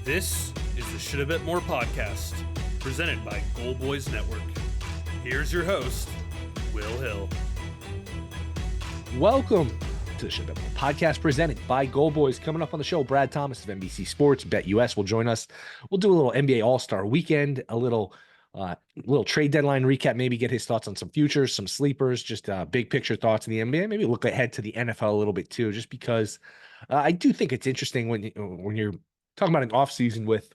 This is the Shoulda Bet More podcast, presented by Goal Boys Network. Here's your host, Will Hill. Welcome to the Shoulda Bet More podcast, presented by Goal Boys. Coming up on the show, Brad Thomas of NBC Sports, Bet US will join us. We'll do a little NBA All-Star Weekend, a little trade deadline recap, maybe get his thoughts on some futures, some sleepers, just big picture thoughts in the NBA. Maybe look ahead to the NFL a little bit too, just because I do think it's interesting when you're talking about an offseason with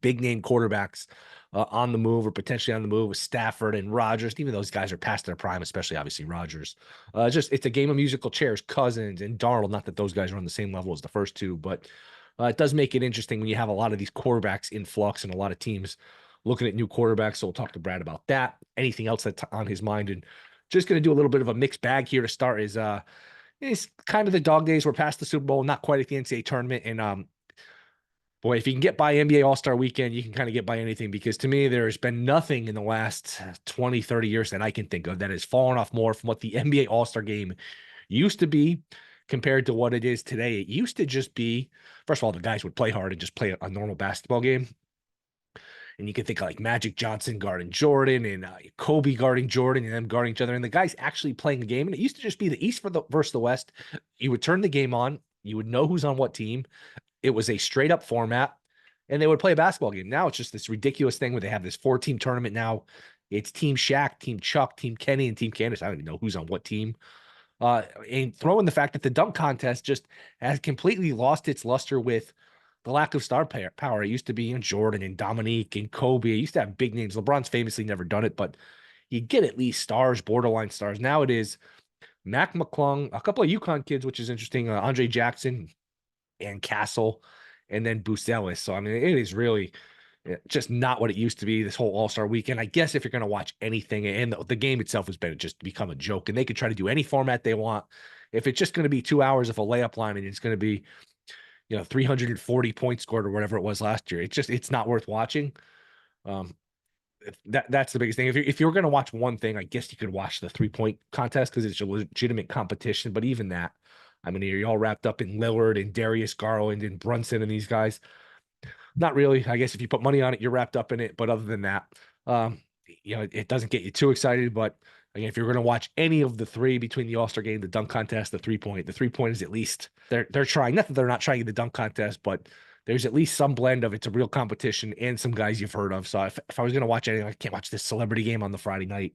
big name quarterbacks on the move or potentially on the move with Stafford and Rodgers. Even those guys are past their prime, especially obviously Rodgers. It's a game of musical chairs. Cousins and Darnold, not that those guys are on the same level as the first two, but it does make it interesting when you have a lot of these quarterbacks in flux and a lot of teams looking at new quarterbacks. So we'll talk to Brad about that. Anything else that's on his mind, and just going to do a little bit of a mixed bag here to start. Is kind of the dog days. We're past the Super Bowl, not quite at the NCAA tournament, and boy, if you can get by NBA All-Star Weekend, you can kind of get by anything, because to me, there's been nothing in the last 20, 30 years that I can think of that has fallen off more from what the NBA All-Star game used to be compared to what it is today. It used to just be, first of all, the guys would play hard and just play a normal basketball game. And you can think of like Magic Johnson guarding Jordan and Kobe guarding Jordan and them guarding each other. And the guys actually playing the game. And it used to just be the East versus the West. You would turn the game on. You would know who's on what team. It was a straight up format, and they would play a basketball game. Now it's just this ridiculous thing where they have this 4-team tournament. Now it's Team Shaq, Team Chuck, Team Kenny, and Team Candace. I don't even know who's on what team. And throw in the fact that the dunk contest just has completely lost its luster with the lack of star power. It used to be Jordan and Dominique and Kobe. It used to have big names. LeBron's famously never done it, but you get at least stars, borderline stars. Now it is Mac McClung, a couple of UConn kids, which is interesting, Andre Jackson and Castle, and then Bucelis. So, I mean, it is really just not what it used to be, this whole All-Star Weekend. I guess if you're going to watch anything, and the game itself has been just become a joke, and they could try to do any format they want. If it's just going to be 2 hours of a layup line and it's going to be, 340 points scored or whatever it was last year, it's not worth watching. That's the biggest thing. If you're going to watch one thing, I guess you could watch the 3-point contest because it's a legitimate competition. But even that, I mean, you're all wrapped up in Lillard and Darius Garland and Brunson and these guys. Not really. I guess if you put money on it, you're wrapped up in it. But other than that, it doesn't get you too excited. But again, if you're going to watch any of the three between the All-Star game, the dunk contest, the 3-point is at least they're trying. Not that they're not trying the dunk contest, but there's at least some blend of it's a real competition and some guys you've heard of. So if I was going to watch anything, I can't watch this celebrity game on the Friday night.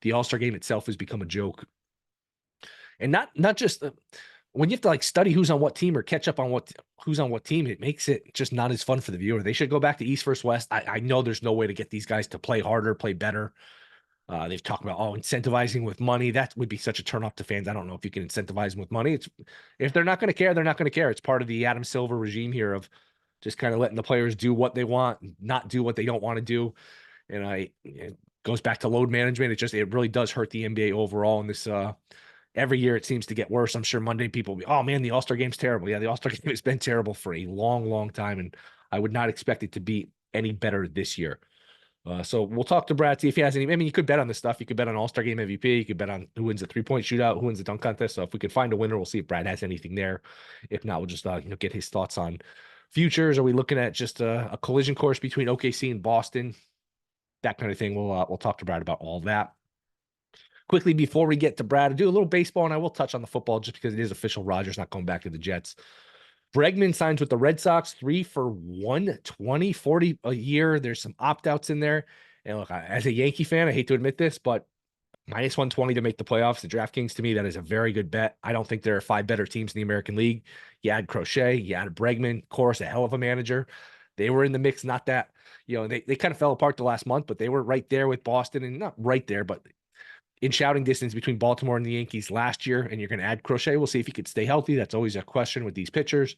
The All-Star game itself has become a joke. And not just when you have to study who's on what team or catch up on who's on what team, it makes it just not as fun for the viewer. They should go back to East versus West. I know there's no way to get these guys to play harder, play better. They've talked about incentivizing with money. That would be such a turn off to fans. I don't know if you can incentivize them with money. If they're not going to care, they're not going to care. It's part of the Adam Silver regime here of just kind of letting the players do what they want, not do what they don't want to do. And it goes back to load management. It really does hurt the NBA overall. And this every year it seems to get worse. I'm sure Monday people will be, oh man, the All-Star game's terrible. Yeah, the All-Star game has been terrible for a long, long time. And I would not expect it to be any better this year. So we'll talk to Brad, see if he has any. I mean, you could bet on this stuff. You could bet on All-Star game MVP. You could bet on who wins the 3-point shootout, who wins the dunk contest. So if we could find a winner, we'll see if Brad has anything there. If not, we'll just get his thoughts on futures. Are we looking at just a collision course between OKC and Boston? That kind of thing. We'll talk to Brad about all that. Quickly, before we get to Brad, I'll do a little baseball, and I will touch on the football just because it is official. Rodgers not going back to the Jets. Bregman signs with the Red Sox, 3 for $120, $40 a year. There's some opt-outs in there. And look, as a Yankee fan, I hate to admit this, but minus 120 to make the playoffs, the DraftKings, to me, that is a very good bet. I don't think there are 5 better teams in the American League. You add Crochet, you add Bregman, of course, a hell of a manager. They were in the mix, not that, they kind of fell apart the last month, but they were right there with Boston, and not right there, but in shouting distance between Baltimore and the Yankees last year. And you're going to add Crochet. We'll see if he could stay healthy. That's always a question with these pitchers,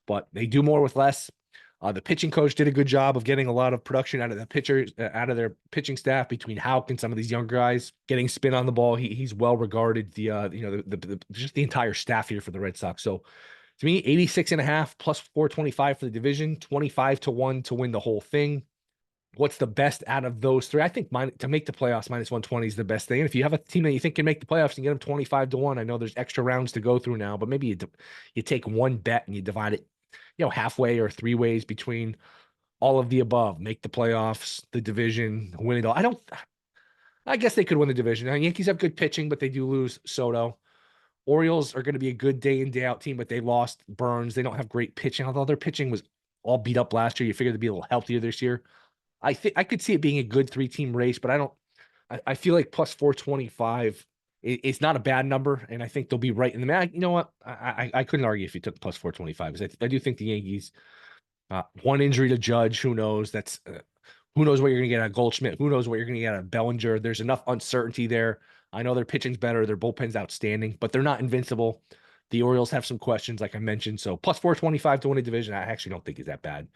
but they do more with less. The pitching coach did a good job of getting a lot of production out of the pitchers, out of their pitching staff, between Houck and some of these younger guys getting spin on the ball. He's well regarded. Just the entire staff here for the Red Sox. So to me, 86.5 plus 425 for the division, 25-1 to win the whole thing. What's the best out of those three? I think to make the playoffs, minus 120 is the best thing. And if you have a team that you think can make the playoffs and get them 25-1, I know there's extra rounds to go through now, but maybe you take one bet and you divide it halfway or three ways between all of the above, make the playoffs, the division, win it all. I guess they could win the division. Now, Yankees have good pitching, but they do lose Soto. Orioles are going to be a good day in, day out team, but they lost Burns. They don't have great pitching, although their pitching was all beat up last year. You figure they'd be a little healthier this year. I think I could see it being a good 3-team race, but I feel like plus 425 it's not a bad number, and I think they'll be right in the man. You know what? I couldn't argue if you took plus 425 because I do think the Yankees, one injury to Judge, who knows? Who knows what you're going to get out of Goldschmidt? Who knows what you're going to get out of Bellinger? There's enough uncertainty there. I know their pitching's better, their bullpen's outstanding, but they're not invincible. The Orioles have some questions, like I mentioned. So plus 425 to win a division, I actually don't think is that bad.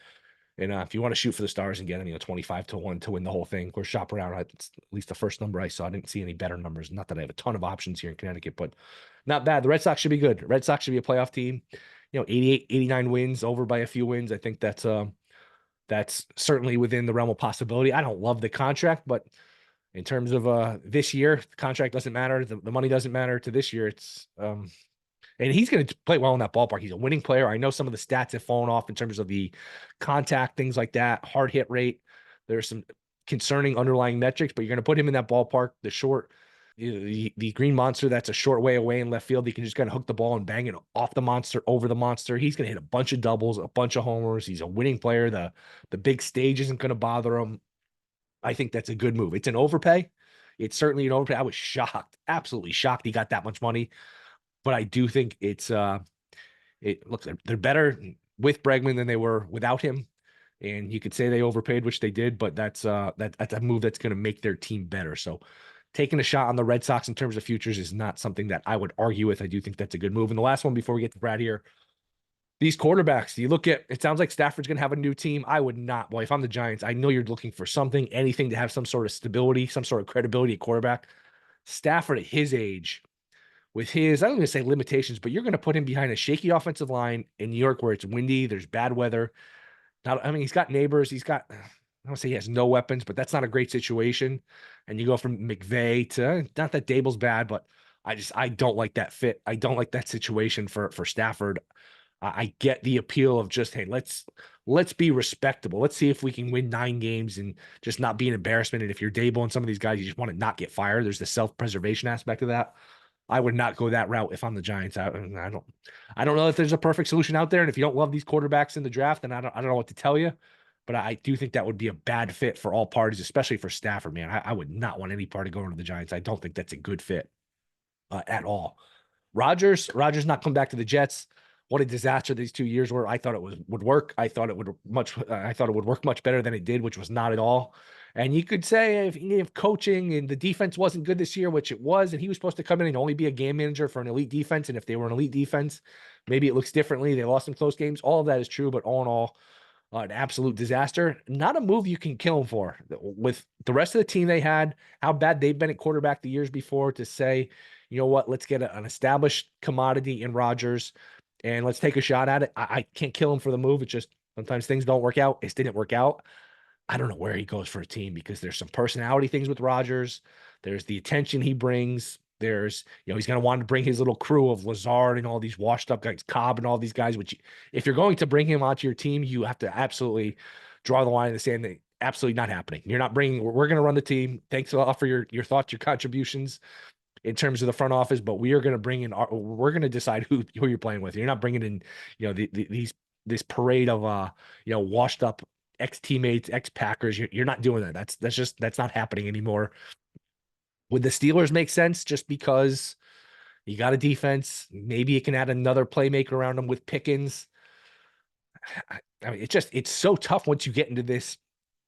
And if you want to shoot for the stars and get 25-1 to win the whole thing, or shop around, at least the first number I saw, I didn't see any better numbers. Not that I have a ton of options here in Connecticut, but not bad. The Red Sox should be good. The Red Sox should be a playoff team. 88, 89 wins, over by a few wins. I think that's certainly within the realm of possibility. I don't love the contract, but in terms of this year, the contract doesn't matter. The money doesn't matter to this year. It's and he's going to play well in that ballpark. He's a winning player. I know some of the stats have fallen off in terms of the contact, things like that, hard hit rate. There's some concerning underlying metrics, but you're going to put him in that ballpark. The green monster, that's a short way away in left field. He can just kind of hook the ball and bang it off the monster, over the monster. He's going to hit a bunch of doubles, a bunch of homers. He's a winning player. The big stage isn't going to bother him. I think that's a good move. It's an overpay. It's certainly an overpay. I was shocked, absolutely shocked he got that much money. But I do think they're better with Bregman than they were without him. And you could say they overpaid, which they did, but that's a move that's going to make their team better. So taking a shot on the Red Sox in terms of futures is not something that I would argue with. I do think that's a good move. And the last one before we get to Brad here, these quarterbacks, you look at, it sounds like Stafford's going to have a new team. I would not. Boy, if I'm the Giants, I know you're looking for anything to have some sort of stability, some sort of credibility at quarterback. Stafford at his age, with his, I don't even say limitations, but you're going to put him behind a shaky offensive line in New York where it's windy, there's bad weather. He's got neighbors. I don't say he has no weapons, but that's not a great situation. And you go from McVay to, not that Dable's bad, but I don't like that fit. I don't like that situation for Stafford. I get the appeal of just, hey, let's be respectable. Let's see if we can win 9 games and just not be an embarrassment. And if you're Dable and some of these guys, you just want to not get fired. There's the self-preservation aspect of that. I would not go that route if I'm the Giants. I don't know if there's a perfect solution out there. And if you don't love these quarterbacks in the draft, then I don't know what to tell you. But I do think that would be a bad fit for all parties, especially for Stafford, man. I would not want any party going to the Giants. I don't think that's a good fit at all. Rodgers not come back to the Jets. What a disaster these 2 years were. I thought it would work. I thought it would work much better than it did, which was not at all. And you could say if coaching and the defense wasn't good this year, which it was, and he was supposed to come in and only be a game manager for an elite defense. And if they were an elite defense, maybe it looks differently. They lost some close games. All of that is true, but all in all, an absolute disaster. Not a move you can kill him for. With the rest of the team they had, how bad they've been at quarterback the years before, to say, you know what, let's get an established commodity in Rodgers and let's take a shot at it. I can't kill him for the move. It's just sometimes things don't work out. It didn't work out. I don't know where he goes for a team, because there's some personality things with Rodgers. There's the attention he brings. There's, he's going to want to bring his little crew of Lazard and all these washed up guys, Cobb and all these guys, which if you're going to bring him onto your team, you have to absolutely draw the line in the sand. That absolutely not happening. We're going to run the team. Thanks a lot for your thoughts, your contributions in terms of the front office, but we are going to bring in we're going to decide who you're playing with. You're not bringing in, this parade of, washed up ex-teammates, ex-Packers. You're not doing that. That's not happening anymore. Would the Steelers make sense just because you got a defense? Maybe you can add another playmaker around them with Pickens. I mean, it's so tough once you get into this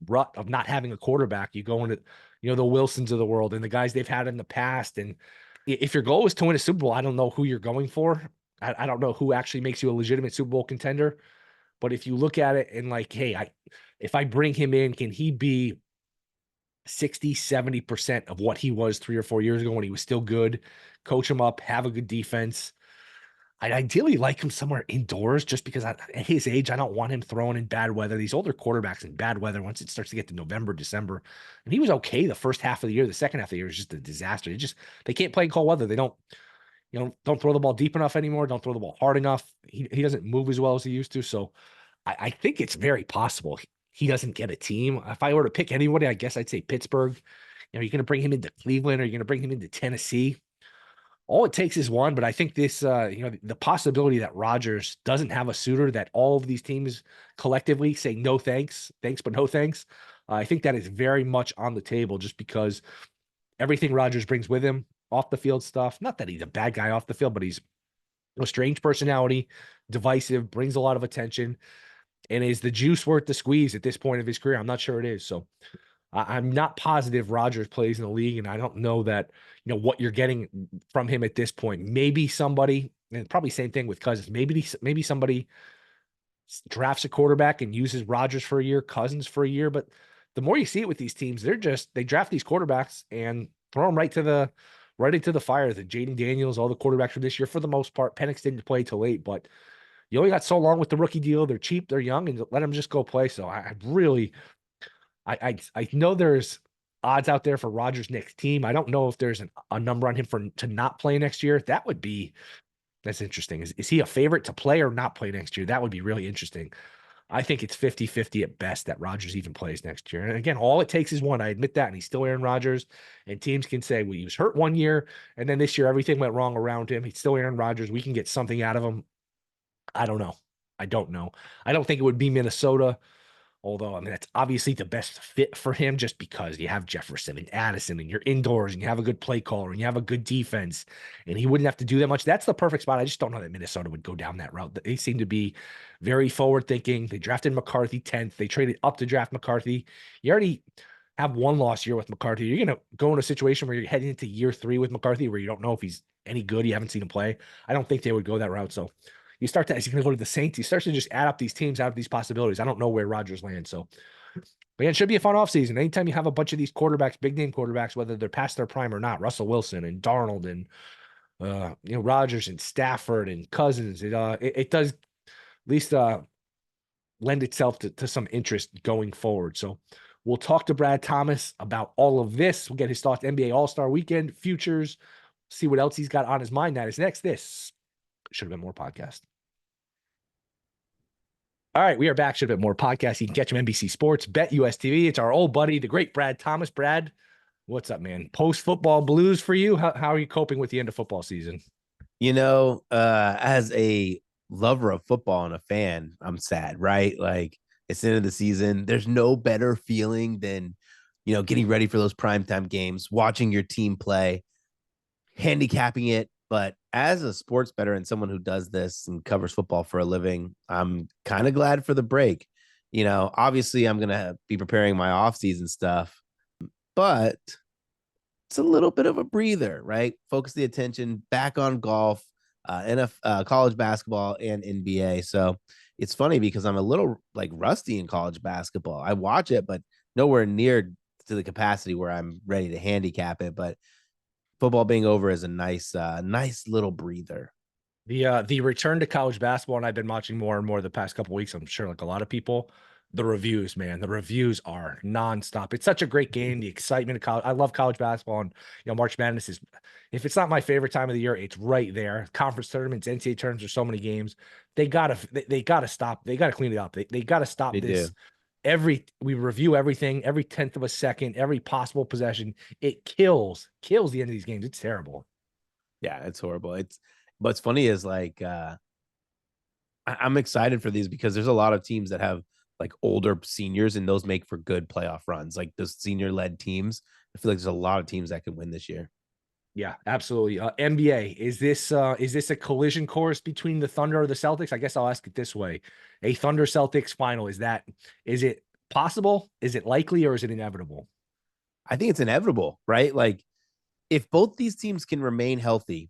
rut of not having a quarterback. You go into, the Wilsons of the world and the guys they've had in the past. And if your goal is to win a Super Bowl, I don't know who you're going for. I don't know who actually makes you a legitimate Super Bowl contender. But if you look at it and like, hey, if I bring him in, can he be 60, 70% of what he was 3 or 4 years ago when he was still good? Coach him up, have a good defense. I'd ideally like him somewhere indoors, just because at his age, I don't want him throwing in bad weather. These older quarterbacks in bad weather, once it starts to get to November, December, and he was okay the first half of the year. The second half of the year is just a disaster. They can't play in cold weather. They don't. don't throw the ball deep enough anymore. Don't throw the ball hard enough. He doesn't move as well as he used to. So I think it's very possible he doesn't get a team. If I were to pick anybody, I guess I'd say Pittsburgh. You're going to bring him into Cleveland, or you're going to bring him into Tennessee. All it takes is one, but I think this, the possibility that Rodgers doesn't have a suitor, that all of these teams collectively say no thanks, thanks but no thanks. I think that is very much on the table, just because everything Rodgers brings with him, off the field stuff. Not that he's a bad guy off the field, but he's a strange personality, divisive, brings a lot of attention, and is the juice worth the squeeze at this point of his career? I'm not sure it is. So I'm not positive Rodgers plays in the league, and I don't know that, what you're getting from him at this point. Maybe somebody, and probably same thing with Cousins. Maybe somebody drafts a quarterback and uses Rodgers for a year, Cousins for a year. But the more you see it with these teams, they draft these quarterbacks and throw them right into the fire. The Jaden Daniels, all the quarterbacks from this year, for the most part. Penix didn't play till late, but you only got so long with the rookie deal. They're cheap, they're young, and let them just go play. So I really, I know there's odds out there for Rodgers' next team. I don't know if there's a number on him to not play next year. That's interesting. Is he a favorite to play or not play next year? That would be really interesting. I think it's 50-50 at best that Rodgers even plays next year. And again, all it takes is one. I admit that. And he's still Aaron Rodgers. And teams can say, well, he was hurt one year, and then this year everything went wrong around him. He's still Aaron Rodgers. We can get something out of him. I don't know. I don't know. I don't think it would be Minnesota. Although, I mean, that's obviously the best fit for him, just because you have Jefferson and Addison, and you're indoors, and you have a good play caller, and you have a good defense, and he wouldn't have to do that much. That's the perfect spot. I just don't know that Minnesota would go down that route. They seem to be very forward thinking. They drafted McCarthy 10th. They traded up to draft McCarthy. You already have one loss year with McCarthy. You're going to go in a situation where you're heading into year 3 with McCarthy, where you don't know if he's any good. You haven't seen him play. I don't think they would go that route. So you start to, as you're going to go to the Saints, you start to just add up these teams, add up these possibilities. I don't know where Rodgers lands. So, man, it should be a fun offseason. Anytime you have a bunch of these quarterbacks, big name quarterbacks, whether they're past their prime or not, Russell Wilson and Darnold and, Rodgers and Stafford and Cousins, it does at least lend itself to some interest going forward. So we'll talk to Brad Thomas about all of this. We'll get his thoughts, NBA All-Star Weekend, futures, see what else he's got on his mind. That is next. This Shoulda Bet More podcast. All right, we are back. Shoulda Bet More podcast. You can catch him NBC Sports, Bet US TV. It's our old buddy, the great Brad Thomas. Brad, what's up, man? Post-football blues for you? How are you coping with the end of football season? As a lover of football and a fan, I'm sad, right? Like, it's the end of the season. There's no better feeling than, getting ready for those primetime games, watching your team play, handicapping it. But as a sports bettor and someone who does this and covers football for a living, I'm kind of glad for the break. Obviously I'm going to be preparing my offseason stuff, but it's a little bit of a breather, right? Focus the attention back on golf, college basketball, and NBA. So it's funny because I'm a little like rusty in college basketball. I watch it, but nowhere near to the capacity where I'm ready to handicap it. But football being over is a nice little breather. The return to college basketball, and I've been watching more and more the past couple of weeks. I'm sure, like a lot of people, the reviews, man, the reviews are nonstop. It's such a great game. The excitement of college. I love college basketball, and March Madness is, if it's not my favorite time of the year, it's right there. Conference tournaments, NCAA tournaments, there's so many games. They gotta stop. They gotta clean it up. They gotta stop this. We review everything, every 10th of a second, every possible possession. It kills the end of these games. It's terrible. Yeah, it's horrible. What's funny is like I'm excited for these because there's a lot of teams that have like older seniors, and those make for good playoff runs. Like those senior led teams, I feel like there's a lot of teams that can win this year. Yeah, absolutely. NBA, is this a collision course between the Thunder or the Celtics? I guess I'll ask it this way: a Thunder Celtics final, is it possible? Is it likely, or is it inevitable? I think it's inevitable, right? Like, if both these teams can remain healthy,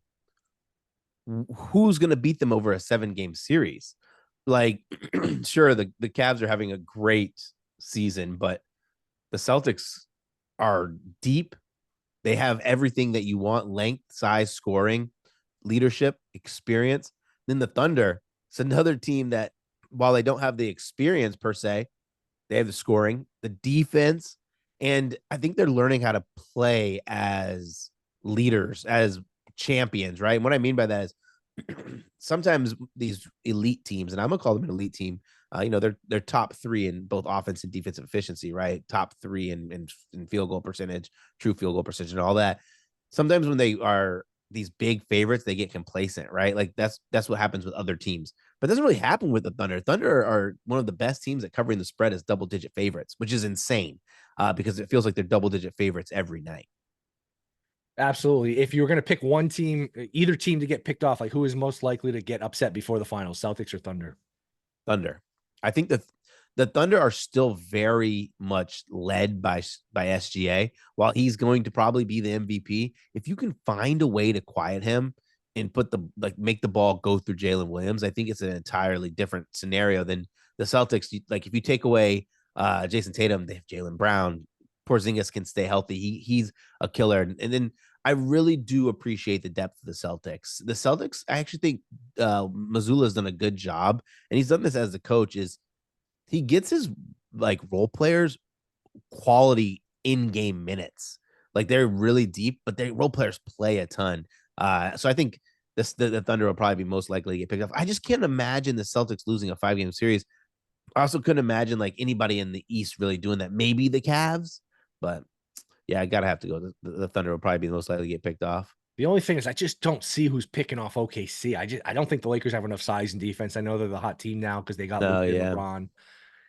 who's going to beat them over a 7-game series? Like, sure, the Cavs are having a great season, but the Celtics are deep. They have everything that you want: length, size, scoring, leadership, experience. Then the Thunder, it's another team that, while they don't have the experience per se, they have the scoring, the defense, and I think they're learning how to play as leaders, as champions, right? And what I mean by that is sometimes these elite teams, and I'm gonna call them an elite team. They're top 3 in both offense and defensive efficiency, right? Top 3 in field goal percentage, true field goal percentage, and all that. Sometimes when they are these big favorites, they get complacent, right? Like that's what happens with other teams. But it doesn't really happen with the Thunder. Thunder are one of the best teams at covering the spread as double-digit favorites, which is insane because it feels like they're double-digit favorites every night. Absolutely. If you were going to pick one team, either team to get picked off, like who is most likely to get upset before the finals, Celtics or Thunder? Thunder. I think the Thunder are still very much led by SGA. While he's going to probably be the MVP, if you can find a way to quiet him and make the ball go through Jalen Williams, I think it's an entirely different scenario than the Celtics. Like if you take away Jason Tatum, they have Jaylen Brown. Porzingis can stay healthy. He's a killer. And then I really do appreciate the depth of the Celtics. The Celtics, I actually think Mazzulla has done a good job, and he's done this as the coach. Is he gets his like role players quality in-game minutes. Like they're really deep, but their role players play a ton. So I think the Thunder will probably be most likely to get picked up. I just can't imagine the Celtics losing a 5-game series. I also couldn't imagine like anybody in the East really doing that. Maybe the Cavs, but yeah, I gotta have to go. The Thunder will probably be most likely to get picked off. The only thing is I just don't see who's picking off OKC. I don't think the Lakers have enough size and defense. I know they're the hot team now because they got Oh, Luka and yeah. LeBron.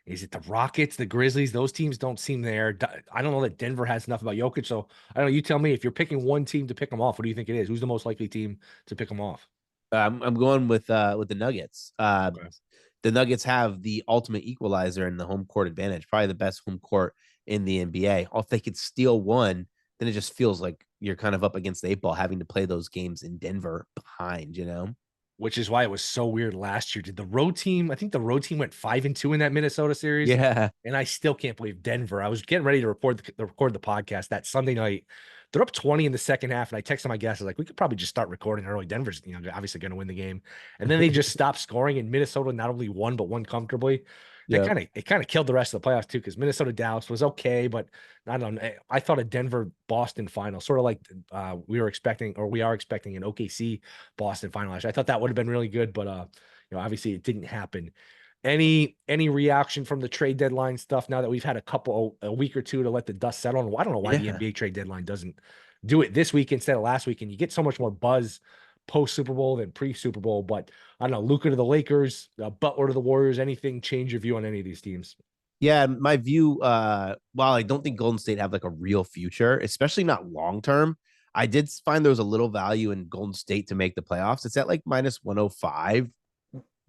Is it the Rockets, the Grizzlies? Those teams don't seem there. I don't know that Denver has enough about Jokic. So I don't know. You tell me if you're picking one team to pick them off. What do you think it is? Who's the most likely team to pick them off? I'm going with the Nuggets. Okay. The Nuggets have the ultimate equalizer in the home court advantage, probably the best home court in the NBA. If they could steal one, then it just feels like you're kind of up against the 8 ball having to play those games in Denver behind. Which is why it was so weird last year. Did the road team, I think the road team went 5-2 in that Minnesota series. Yeah. And I still can't believe Denver. I was getting ready to record the podcast that Sunday night. They're up 20 in the second half. And I texted my guys, I was like, we could probably just start recording early. Denver's, obviously going to win the game. And then they just stopped scoring, and Minnesota not only won, but won comfortably. It kind of killed the rest of the playoffs too, because Minnesota Dallas was okay, but I don't know. I thought a Denver Boston final, sort of like we are expecting an OKC Boston final. I thought that would have been really good, but obviously it didn't happen. Any reaction from the trade deadline stuff now that we've had a week or two to let the dust settle? And I don't know why the NBA trade deadline doesn't do it this week instead of last week, and you get so much more buzz post Super Bowl than pre Super Bowl. But I don't know, Luka to the Lakers, Butler to the Warriors. Anything change your view on any of these teams? Yeah, my view, while I don't think Golden State have like a real future, especially not long term, I did find there was a little value in Golden State to make the playoffs. It's at like minus 105.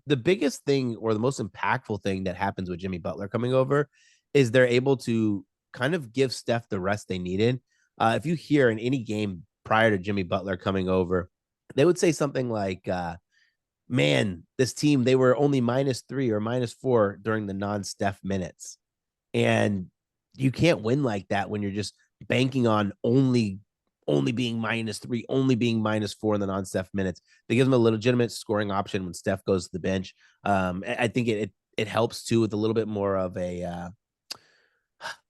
The biggest thing or the most impactful thing that happens with Jimmy Butler coming over is they're able to kind of give Steph the rest they needed. If you hear in any game prior to Jimmy Butler coming over, they would say something like, man, this team, they were only -3 or -4 during the non-Steph minutes. And you can't win like that when you're just banking on only being -3, only being -4 in the non-Steph minutes. They give them a legitimate scoring option when Steph goes to the bench. I think it helps too with a little bit more of a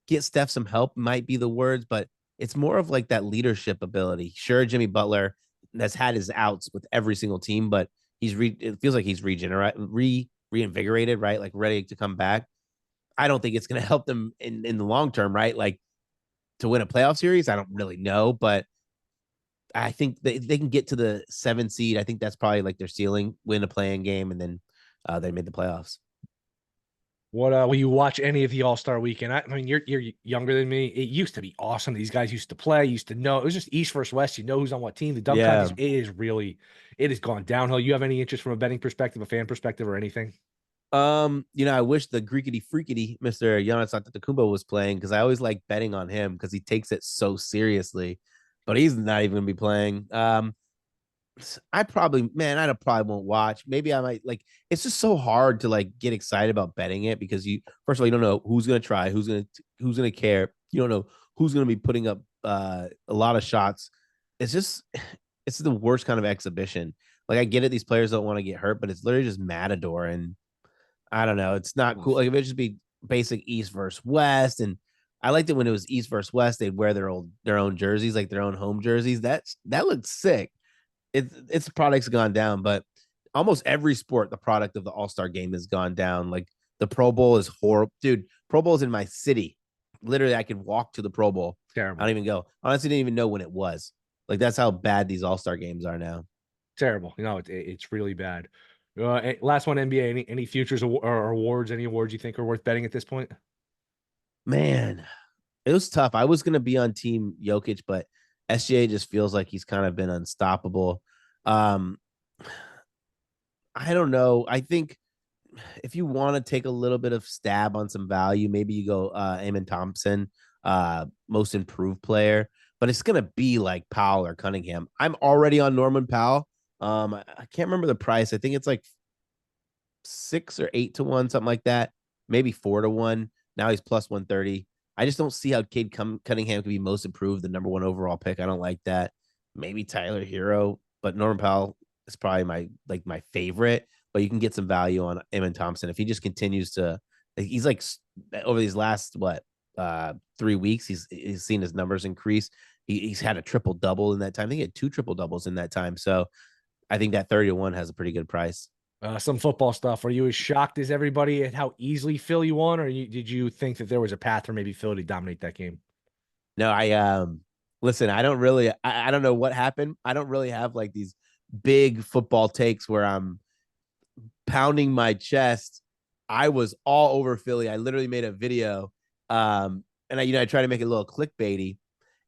get Steph some help might be the words, but it's more of like that leadership ability. Sure, Jimmy Butler has had his outs with every single team, but it feels like he's reinvigorated, right? Like ready to come back. I don't think it's going to help them in the long term, right? Like to win a playoff series, I don't really know, but I think they can get to the 7 seed. I think that's probably like their ceiling, win a playing game, and then they made the playoffs. What will you watch any of the All-Star weekend? I mean, you're younger than me. It used to be awesome. These guys used to play, used to know. It was just East versus West. You know who's on what team. The dunk contest, it has gone downhill. You have any interest from a betting perspective, a fan perspective, or anything? I wish the Greekity Freakity Mr. Giannis Antetokounmpo was playing because I always like betting on him because he takes it so seriously, but he's not even gonna be playing. I probably won't watch. Maybe I might it's just so hard to like get excited about betting it because first of all, you don't know who's going to try, who's going to care. You don't know who's going to be putting up a lot of shots. It's the worst kind of exhibition. Like I get it. These players don't want to get hurt, but it's literally just Matador. And I don't know. It's not cool. Like if it just be basic East versus West. And I liked it when it was East versus West. They'd wear their own jerseys, like their own home jerseys. That looked sick. its product's gone down, but almost every sport, the product of the All-Star game has gone down. Like the Pro Bowl is horrible. Dude, Pro Bowl is in my city. Literally, I could walk to the Pro Bowl. I Terrible. don't even go. Honestly, didn't even know when it was. Like that's how bad these All-Star games are now. Terrible. It's really bad. Last one, NBA. Any futures or awards? Any awards you think are worth betting at this point? Man, it was tough. I was gonna be on Team Jokic, but SGA just feels like he's kind of been unstoppable. Um, I don't know. I think if you want to take a little bit of stab on some value, maybe you go Eamon Thompson, most improved player, but it's gonna be like Powell or Cunningham. I'm already on Norman Powell. I can't remember the price. I think it's like 6 or 8 to 1, something like that. Maybe 4 to 1. Now he's plus 130. I just don't see how Cunningham could be most improved, the number one overall pick. I don't like that. Maybe Tyler Hero, but Norman Powell is probably my favorite. But you can get some value on Eamon Thompson if he just continues to. He's like over these last 3 weeks, he's seen his numbers increase. He's had a triple double in that time. I think he had 2 triple doubles in that time. So I think that 30 to 1 has a pretty good price. Some football stuff. Are you as shocked as everybody at how easily Philly won, or did you think that there was a path for maybe Philly to dominate that game? No, I listen, I don't know what happened. I don't really have like these big football takes where I'm pounding my chest. I was all over Philly. I literally made a video. And I try to make it a little clickbaity.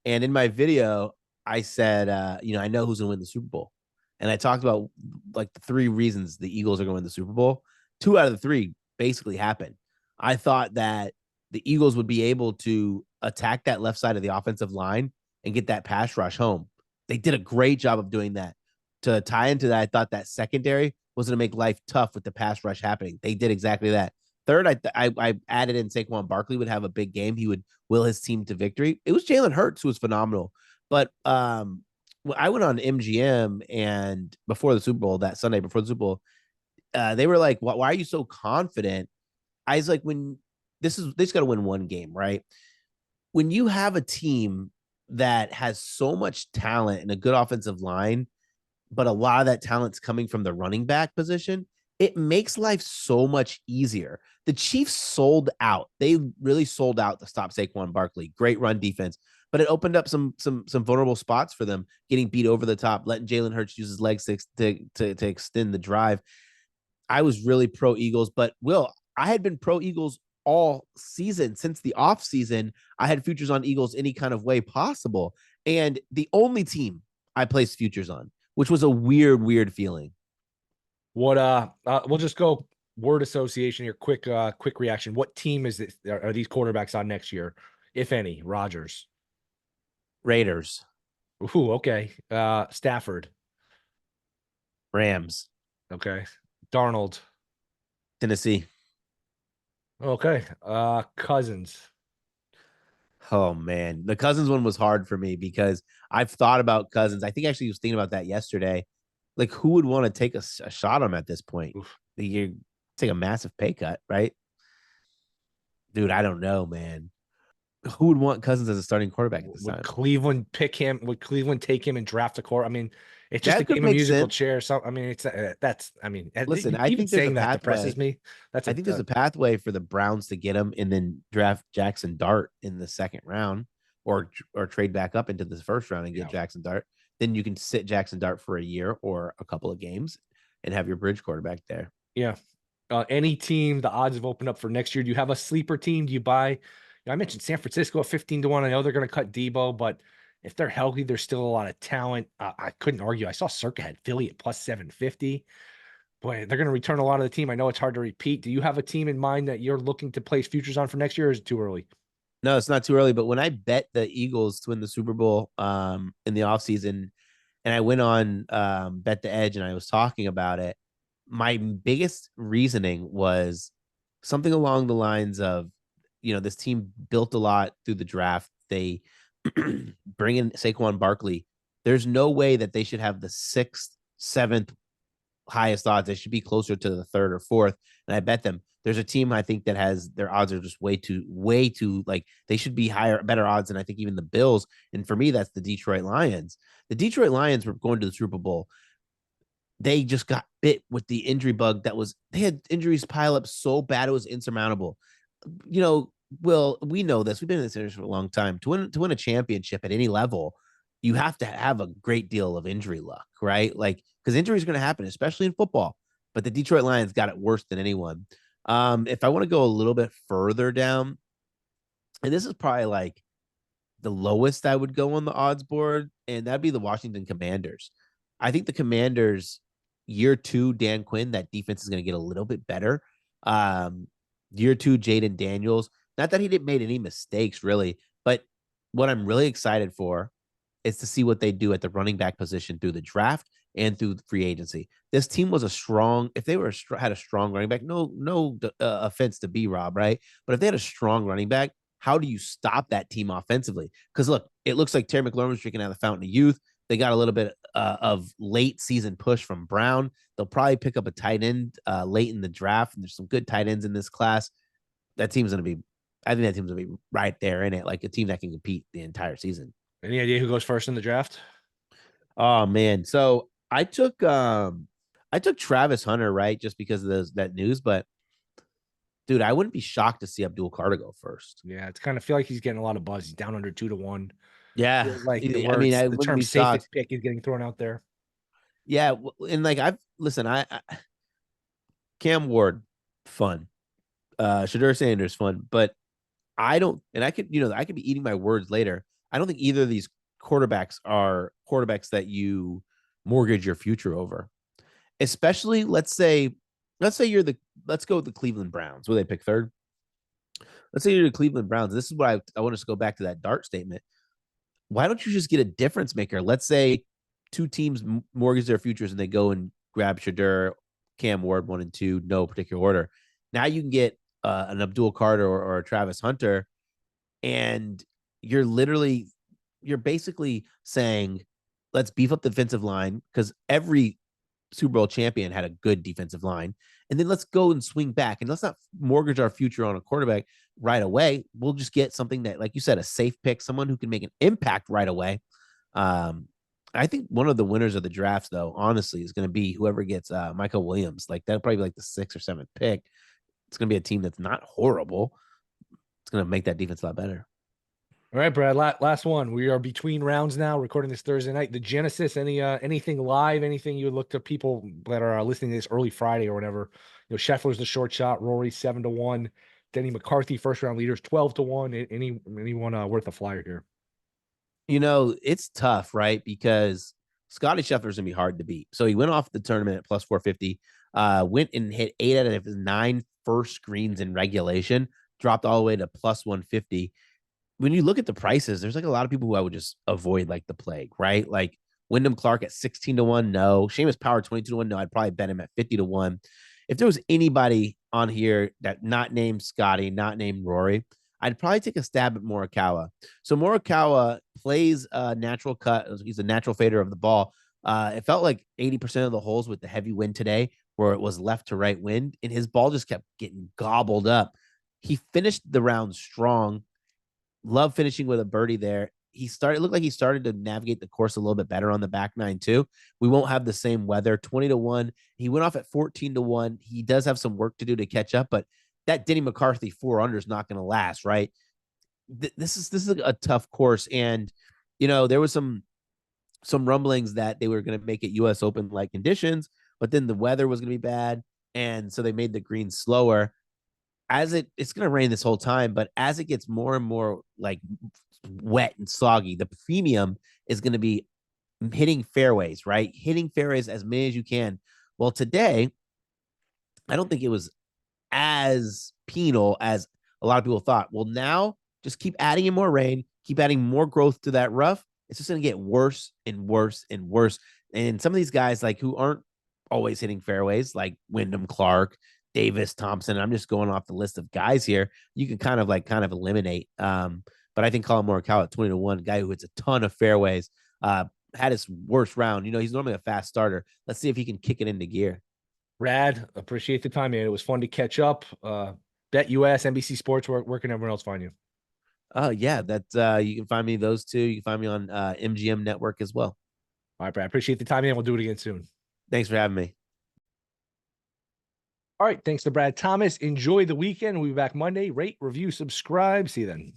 And in my video, I said, I know who's gonna win the Super Bowl. And I talked about like the 3 reasons the Eagles are going to win the Super Bowl. 2 out of the 3 basically happened. I thought that the Eagles would be able to attack that left side of the offensive line and get that pass rush home. They did a great job of doing that. To tie into that, I thought that secondary was going to make life tough with the pass rush happening. They did exactly that. Third, I added in Saquon Barkley would have a big game. He would will his team to victory. It was Jalen Hurts who was phenomenal. But I went on MGM and before the Super Bowl, that Sunday before the Super Bowl, they were like, why are you so confident? I was like, they just got to win one game, right? When you have a team that has so much talent and a good offensive line, but a lot of that talent's coming from the running back position, it makes life so much easier. The Chiefs sold out. They really sold out to stop Saquon Barkley. Great run defense, but it opened up some vulnerable spots for them, getting beat over the top, letting Jalen Hurts use his legs to extend the drive. I was really pro Eagles, but I had been pro Eagles all season. Since the off season, I had futures on Eagles any kind of way possible. And the only team I placed futures on, which was a weird feeling. We'll just go word association here. Quick reaction. What team is this? Are these quarterbacks on next year, if any? Rodgers. Raiders. Ooh, okay. Stafford. Rams. Okay. Darnold. Tennessee. Okay. Cousins. Oh man, the Cousins one was hard for me because I've thought about Cousins. I think actually was thinking about that yesterday. Like, who would want to take a shot on him at this point? Oof. You take a massive pay cut, right? Dude, I don't know, man. Who would want Cousins as a starting quarterback at this time? Would Cleveland pick him? Would Cleveland take him and draft a core? I mean, it's just That a could game of make musical sense. chair. So I mean, it's that's. I mean, Listen, I even think there's a saying that depresses pathway. me. That's I think there's a pathway for the Browns to get him and then draft Jackson Dart in the second round, or trade back up into the first round and get Jackson Dart. Then you can sit Jackson Dart for a year or a couple of games and have your bridge quarterback there. Yeah. Any team, the odds have opened up for next year. Do you have a sleeper team? Do you buy? I mentioned San Francisco at 15 to 1. I know they're going to cut Debo, but if they're healthy, there's still a lot of talent. I couldn't argue. I saw Circa had Philly at plus 750. Boy, they're going to return a lot of the team. I know it's hard to repeat. Do you have a team in mind that you're looking to place futures on for next year, or is it too early? No, it's not too early. But when I bet the Eagles to win the Super Bowl in the offseason, and I went on Bet the Edge and I was talking about it, my biggest reasoning was something along the lines of, this team built a lot through the draft. They bring in Saquon Barkley. There's no way that they should have the 6th, 7th highest odds. They should be closer to the third or fourth. And I bet them there's a team I think that has their odds are just way too like they should be higher, better odds than I think even the Bills. And for me, that's the Detroit Lions. The Detroit Lions were going to the Super Bowl. They just got bit with the injury bug they had injuries pile up so bad it was insurmountable. Will, we know this. We've been in this industry for a long time. To win a championship at any level, you have to have a great deal of injury luck, right? Like, because injuries are going to happen, especially in football. But the Detroit Lions got it worse than anyone. If I want to go a little bit further down, and this is probably like the lowest I would go on the odds board, and that'd be the Washington Commanders. I think the Commanders, year two, Dan Quinn, that defense is going to get a little bit better. Year two, Jaden Daniels. Not that he didn't make any mistakes, really, but what I'm really excited for is to see what they do at the running back position through the draft and through free agency. This team was if they had a strong running back, no offense to B-Rob, right? But if they had a strong running back, how do you stop that team offensively? Because look, it looks like Terry McLaurin was drinking out of the fountain of youth. They got a little bit of late season push from Brown. They'll probably pick up a tight end late in the draft. And there's some good tight ends in this class. I think that team's going to be right there in it, like a team that can compete the entire season. Any idea who goes first in the draft? Oh man. So I took Travis Hunter, right? Just because of that news, but dude, I wouldn't be shocked to see Abdul Carter go first. Yeah, it's kind of feel like he's getting a lot of buzz. He's down under 2-1. Yeah. Like the term safest shocked. pick is getting thrown out there. Yeah. And like I Cam Ward, fun. Shadur Sanders, fun. But I don't, and I could be eating my words later. I don't think either of these quarterbacks are quarterbacks that you mortgage your future over. Especially, let's say let's go with the Cleveland Browns. Will they pick third? Let's say you're the Cleveland Browns. This is what I want us to go back to that Dart statement. Why don't you just get a difference maker? Let's say two teams mortgage their futures and they go and grab Shadur, Cam Ward, 1 and 2, no particular order. Now you can get an Abdul Carter or a Travis Hunter, and you're basically saying, let's beef up the defensive line because every Super Bowl champion had a good defensive line. And then let's go and swing back and let's not mortgage our future on a quarterback right away. We'll just get something that, like you said, a safe pick, someone who can make an impact right away. I think one of the winners of the drafts, though, honestly, is going to be whoever gets Michael Williams. Like that'll probably be like the 6th or 7th pick. It's going to be a team that's not horrible. It's going to make that defense a lot better. All right, Brad. Last one. We are between rounds now, recording this Thursday night. The Genesis. Anything live? Anything you would look to people that are listening to this early Friday or whatever? Scheffler's the short shot. Rory 7-1. Denny McCarthy first round leaders 12-1. Anyone worth a flyer here? It's tough, right? Because Scotty Scheffler's gonna be hard to beat. So he went off the tournament at plus 450. Went and hit 8 out of his 9 first screens in regulation. Dropped all the way to plus 150. When you look at the prices, there's like a lot of people who I would just avoid like the plague, right? Like Wyndham Clark at 16-1, no. Seamus Power 22-1, no. I'd probably bet him at 50-1. If there was anybody on here that not named Scotty, not named Rory, I'd probably take a stab at Morikawa. So Morikawa plays a natural cut. He's a natural fader of the ball. It felt like 80% of the holes with the heavy wind today where it was left to right wind, and his ball just kept getting gobbled up. He finished the round strong. Love finishing with a birdie there. It looked like he started to navigate the course a little bit better on the back nine too. We won't have the same weather. 20-1. He went off at 14-1. He does have some work to do to catch up, but that Denny McCarthy 4-under is not going to last, right? This is a tough course, and there was some rumblings that they were going to make it U.S. Open like conditions, but then the weather was going to be bad, and so they made the greens slower. It's going to rain this whole time, but as it gets more and more like wet and soggy, the premium is going to be hitting fairways, right? Hitting fairways as many as you can. Well, today, I don't think it was as penal as a lot of people thought. Well, now just keep adding in more rain, keep adding more growth to that rough. It's just going to get worse and worse and worse. And some of these guys like who aren't always hitting fairways, like Wyndham Clark, Davis, Thompson. I'm just going off the list of guys here. You can kind of eliminate. But I think Colin Morikawa at 20-1, guy who hits a ton of fairways. had his worst round. He's normally a fast starter. Let's see if he can kick it into gear. Brad, appreciate the time, man. It was fun to catch up. Bet US, NBC Sports, where can everyone else find you? Yeah, you can find me those two. You can find me on MGM Network as well. All right, Brad, appreciate the time, man. We'll do it again soon. Thanks for having me. All right, thanks to Brad Thomas. Enjoy the weekend. We'll be back Monday. Rate, review, subscribe. See you then.